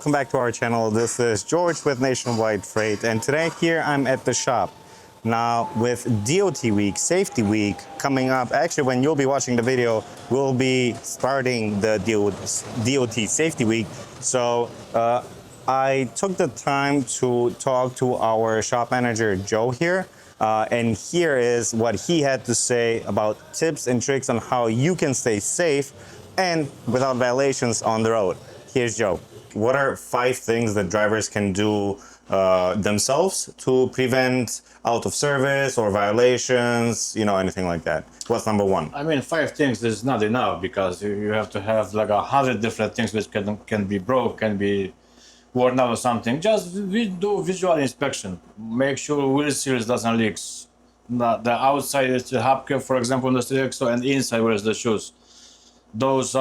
welcome back to our channel. This is George with Nationwide Freight, and today here I'm at the shop. Now with DOT week, safety week coming up, actually when you'll be watching the video, we'll be starting the DOT safety week. So I took the time to talk to our shop manager, Joe here. And here is what he had to say about tips and tricks on how you can stay safe and without violations on the road. Here's Joe. What are 5 things that drivers can do themselves to prevent out of service or violations, anything like that? What's number 1? I mean, 5 things is not enough because you have to have like 100 different things which can be broke, can be worn out or something. Just do visual inspection. Make sure wheel seals doesn't leak. The outside is the hubcap, for example, in the Sterexo, and inside where is the shoes. Those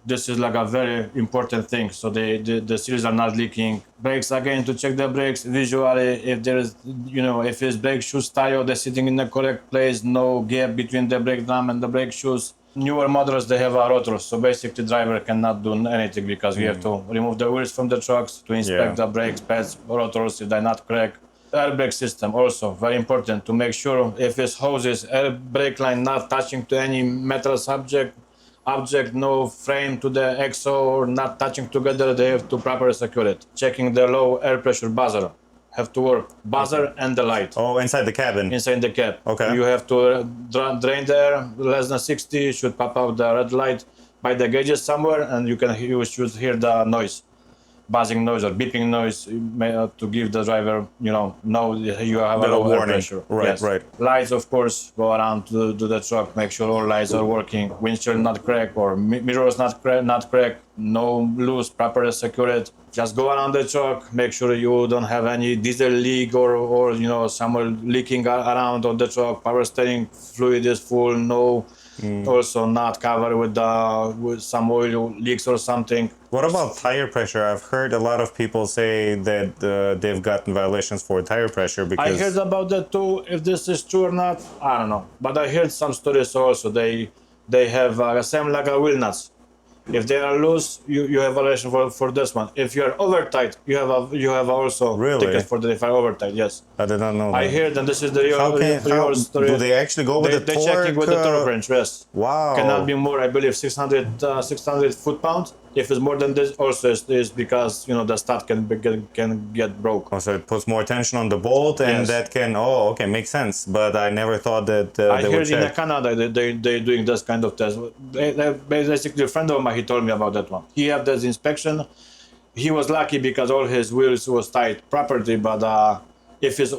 this is like a very important thing. So the seals are not leaking. Brakes, again, to check the brakes visually. If there is, if his brake shoes tire, they're sitting in the correct place, no gap between the brake drum and the brake shoes. Newer models, they have a rotor, so basically the driver cannot do anything because we have to remove the wheels from the trucks to inspect the brakes, pads, rotors if they're not cracked. Air brake system also very important to make sure if his hoses, air brake line not touching to any metal object, no frame to the exhaust, not touching together, they have to properly secure it. Checking the low air pressure buzzer. Have to work buzzer and the light. Oh, inside the cabin? Inside the cab. Okay. You have to drain the air, less than 60, should pop out the red light by the gauges somewhere, and you should hear the noise. Buzzing noise or beeping noise to give the driver, know you have a low air pressure. Right, yes. right. Lights, of course, go around to the truck, make sure all lights are working. Windshield not cracked or mirrors not cracked. No loose, properly secured. Just go around the truck, make sure you don't have any diesel leak or somewhere leaking around on the truck. Power steering fluid is full, no. Also not covered with some oil leaks or something. What about tire pressure? I've heard a lot of people say that they've gotten violations for tire pressure because... I heard about that too. If this is true or not, I don't know. But I heard some stories also. They have same like a wheel nuts. If they are loose, you have violation for this one. If you are over tight, you have also ticket for the if are over tight. Yes. I did not know that. I heard, and this is the real story. Do they actually go with the torque? They checking with the torque wrench. Yes. Wow. Cannot be more. I believe 600 foot-pounds. If it's more than this, also is because the stud can get broke. Oh, so it puts more tension on the bolt, and that can. Oh, okay, makes sense. But I never thought that I they would heard check. in Canada they're doing this kind of test. Basically, a friend of mine, he told me about that one. He had this inspection. He was lucky because all his wheels was tight properly, but if it's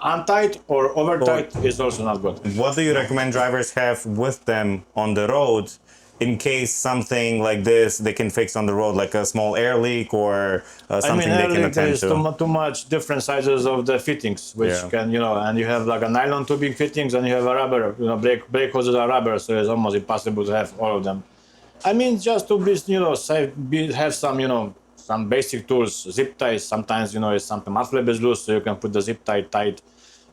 untight or over tight, it's also not good. What do you recommend drivers have with them on the road in case something like this they can fix on the road, like a small air leak or something they can attend to? There is too much different sizes of the fittings, which can, and you have like a nylon tubing fittings and you have a rubber, brake hoses are rubber, so it's almost impossible to have all of them. I mean, just to be, safe, have some, some basic tools, zip ties. Sometimes, if something mud flap is loose, so you can put the zip tie tight,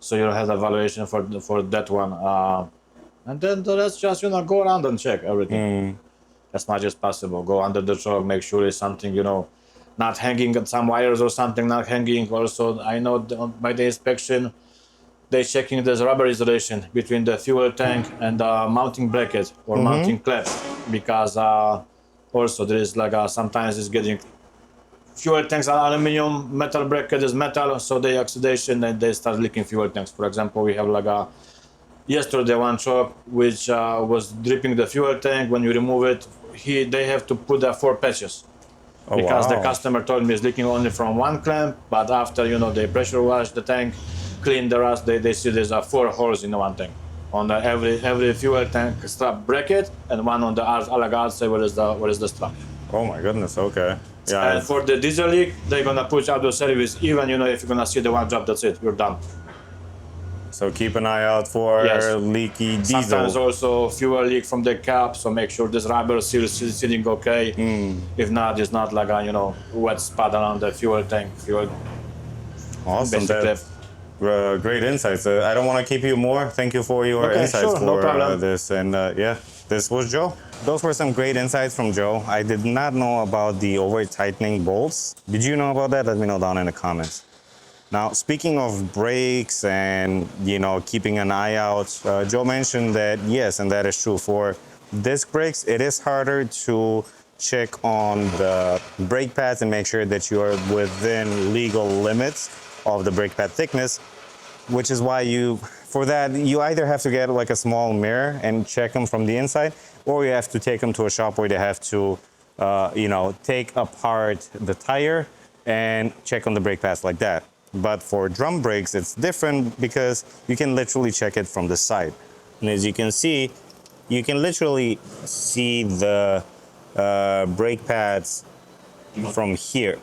so you don't have a valuation for that one. And then the rest just, go around and check everything as much as possible. Go under the truck, make sure it's something, not hanging at some wires or something, not hanging. Also, I know by the inspection, they're checking this rubber isolation between the fuel tank and the mounting bracket or mounting clip, because also there is like sometimes it's getting fuel tanks are aluminum, metal bracket is metal, so they oxidation and they start leaking fuel tanks. For example, we have like yesterday one truck which was dripping the fuel tank. When you remove it, they have to put 4 patches. Because the customer told me it's leaking only from one clamp, but after they pressure wash the tank, clean the rust, they see there's 4 holes in the one tank. On every fuel tank strap bracket and one on the outside where is the strap. Oh my goodness, okay. Yeah. And for the diesel leak, they're gonna push out the service. Even if you're gonna see the one drop, that's it, you're done. So keep an eye out for leaky diesel. Sometimes also fuel leak from the cap, so make sure this rubber seal is sitting okay. If not, it's not like a wet spot around the fuel tank. Awesome. Great insights. I don't want to keep you more. Thank you for your insights for this. And this was Joe. Those were some great insights from Joe. I did not know about the over-tightening bolts. Did you know about that? Let me know down in the comments. Now, speaking of brakes and, keeping an eye out, Joe mentioned that, yes, and that is true. For disc brakes, it is harder to check on the brake pads and make sure that you are within legal limits of the brake pad thickness, which is why for that, you either have to get like a small mirror and check them from the inside, or you have to take them to a shop where they have to, take apart the tire and check on the brake pads like that. But for drum brakes, it's different because you can literally check it from the side. And as you can see, you can literally see the brake pads from here.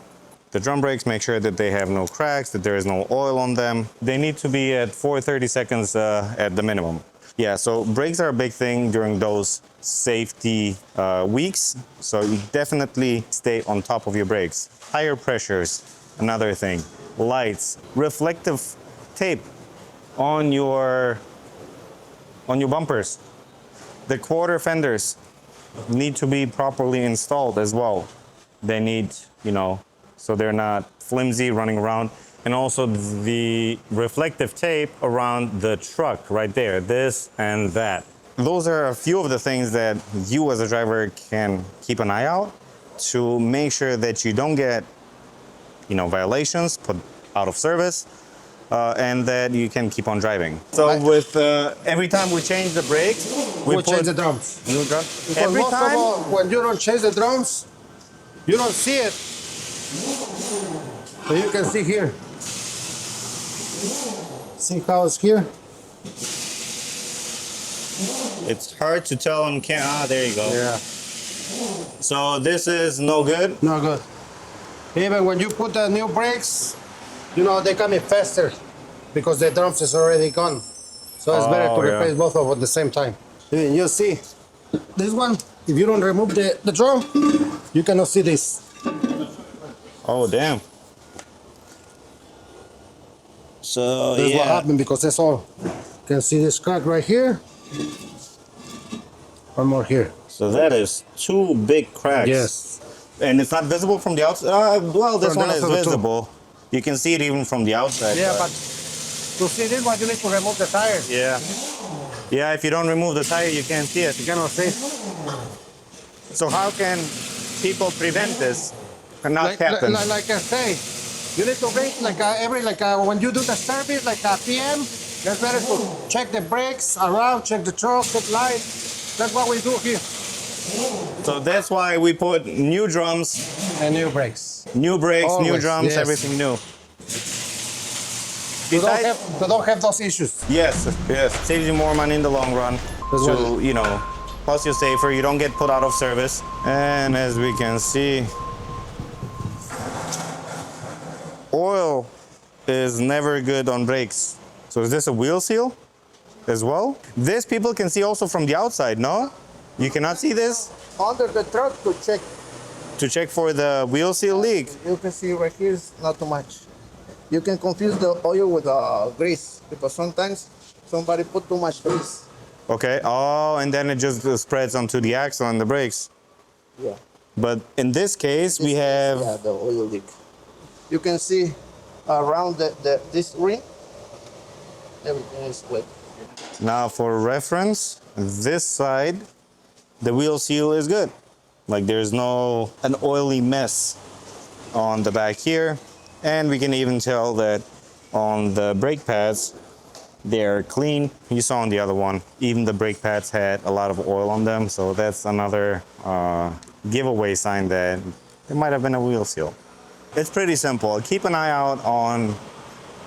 The drum brakes, make sure that they have no cracks, that there is no oil on them. They need to be at 430 seconds at the minimum. Yeah, so brakes are a big thing during those safety weeks. So you definitely stay on top of your brakes. Tire pressures, another thing. Lights, reflective tape on your bumpers. The quarter fenders need to be properly installed as well. They need, so they're not flimsy running around. And also the reflective tape around the truck right there, this and that. Those are a few of the things that you as a driver can keep an eye out to make sure that you don't get violations, put out of service, and that you can keep on driving. So with every time we change the brakes, we change the drums. New drum. Because Every most time? of all, when you don't change the drums, you don't see it. So you can see here. See how it's here? It's hard to tell on camera. There you go. Yeah. So this is no good? No good. Even when you put the new brakes, they come in faster because the drums is already gone. So it's better to replace both of them at the same time. And you see, this one, if you don't remove the drum, you cannot see this. Oh, damn. So, That's what happened because that's all. You can see this crack right here. One more here. So that is two big cracks. Yes. And it's not visible from the outside? Well, this From one the is outside too. visible. You can see it even from the outside. Yeah, but to see this one, you need to remove the tire. Yeah. Yeah, if you don't remove the tire, you can't see it. You cannot see. So how can people prevent this and not happen? Like I say, you need to wait when you do the service, like a PM. That's better to check the brakes around, check the truck, check lights. That's what we do here. So that's why we put new drums, And new brakes. new brakes, new Always, drums, yes. everything new. You Besides, don't have those issues. yes, saves you more money in the long run. As So, well. plus you're safer, you don't get put out of service. And as we can see, oil is never good on brakes. So is this a wheel seal as well? This people can see also from the outside, no? You cannot see this? Under the truck to check. To check for the wheel seal leak. You can see right here is not too much. You can confuse the oil with grease because sometimes somebody put too much grease. Okay, oh, and then it just spreads onto the axle and the brakes. Yeah. But in this case, we have... Yeah, the oil leak. You can see around this ring, everything is wet. Now for reference, this side, the wheel seal is good. Like there's an oily mess on the back here. And we can even tell that on the brake pads, they're clean. You saw on the other one, even the brake pads had a lot of oil on them. So that's another giveaway sign that it might have been a wheel seal. It's pretty simple. Keep an eye out on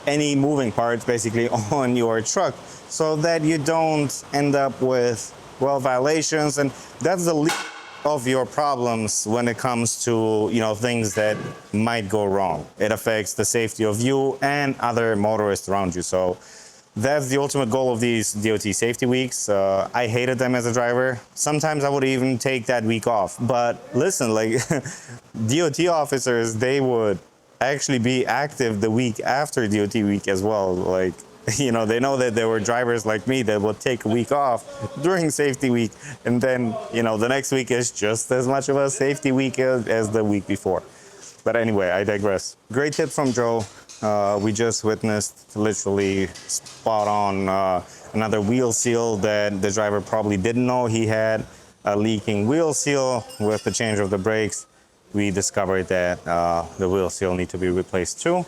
any moving parts basically on your truck so that you don't end up with, violations. And that's the least of your problems when it comes to, things that might go wrong. It affects the safety of you and other motorists around you. So that's the ultimate goal of these DOT safety weeks. I hated them as a driver. Sometimes I would even take that week off. But listen, DOT officers, they would actually be active the week after DOT week as well. you know, they know that there were drivers like me that would take a week off during safety week, and then, you know, the next week is just as much of a safety week as the week before. But anyway, I digress. Great tip from Joe. We just witnessed literally spot on another wheel seal that the driver probably didn't know he had a leaking wheel seal. With the change of the brakes, we discovered that the wheel seal need to be replaced too.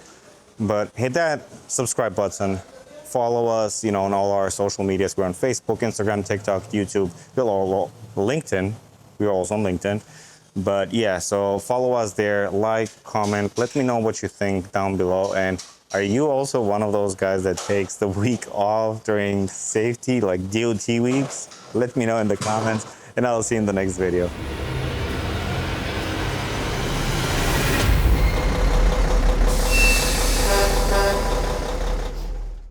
But hit that subscribe button. Follow us, you know, on all our social medias. We're on Facebook, Instagram, TikTok, YouTube, LinkedIn. We're also on LinkedIn. But yeah, so follow us there, like, comment, let me know what you think down below. And are you also one of those guys that takes the week off during safety, like DOT weeks? Let me know in the comments, and I'll see you in the next video.